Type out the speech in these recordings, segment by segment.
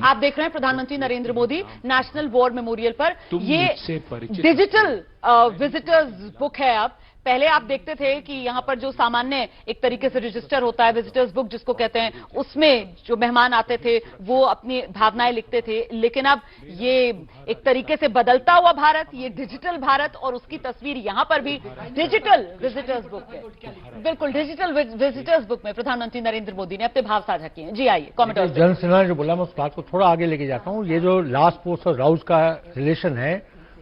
आप देख रहे हैं प्रधानमंत्री Narendra Modi national war memorial पर। ये डिजिटल विजिटर्स बुक है। अब पहले आप देखते थे कि यहां पर जो सामान्य एक तरीके से रजिस्टर होता है, विजिटर्स बुक जिसको कहते हैं, उसमें जो मेहमान आते थे वो अपनी भावनाएं लिखते थे। लेकिन अब ये एक तरीके से बदलता हुआ भारत, ये डिजिटल भारत, और उसकी तस्वीर यहां पर भी डिजिटल विजिटर्स बुक है। बिल्कुल डिजिटल विजिटर्स बुक में प्रधानमंत्री नरेंद्र मोदी ने अपने भाव साझा किए हैं। जी आइए कॉमेंट। जनसेना ने जो बोला, मैं उस बात को थोड़ा आगे लेके जाता हूँ। ये जो लास्ट पोस्ट और राउज का रिलेशन है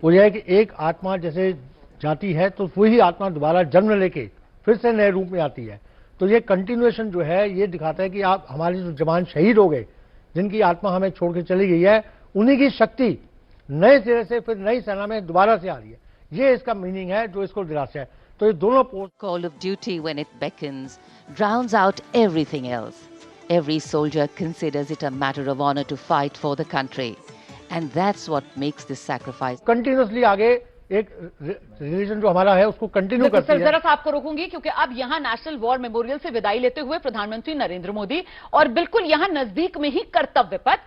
वो ये है कि एक आत्मा जैसे जाती है तो वही आत्मा दोबारा जन्म लेके फिर से नए रूप में आती है। तो ये कंटिन्यूएशन जो है ये दिखाता है कि आप हमारे जो जवान शहीद हो गए, जिनकी आत्मा हमें छोड़ के चली गई है, उन्हीं की शक्ति नए सिरे से फिर नई सेना में दोबारा से आ रही है। ये इसका मीनिंग है जो इसको दिलासा है। तो ये दोनों post call of duty when it beckons drowns out everything else. Every soldier considers it a matter of honor to fight for the country, and that's what makes this sacrifice. Continuously आगे एक religion जो हमारा है उसको continue करती है। जरा सा आपको रोकूंगी क्योंकि अब यहां नेशनल वॉर मेमोरियल से विदाई लेते हुए प्रधानमंत्री नरेंद्र मोदी, और बिल्कुल यहां नजदीक में ही कर्तव्य पथ,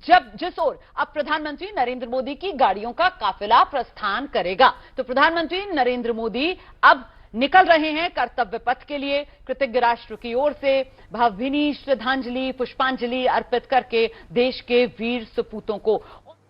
जब जिस ओर अब प्रधानमंत्री नरेंद्र मोदी की गाड़ियों का काफिला प्रस्थान करेगा, तो प्रधानमंत्री नरेंद्र मोदी अब निकल रहे हैं कर्तव्य पथ के लिए। कृतज्ञ राष्ट्र की ओर से भावभीनी श्रद्धांजलि, पुष्पांजलि अर्पित करके देश के वीर सपूतों को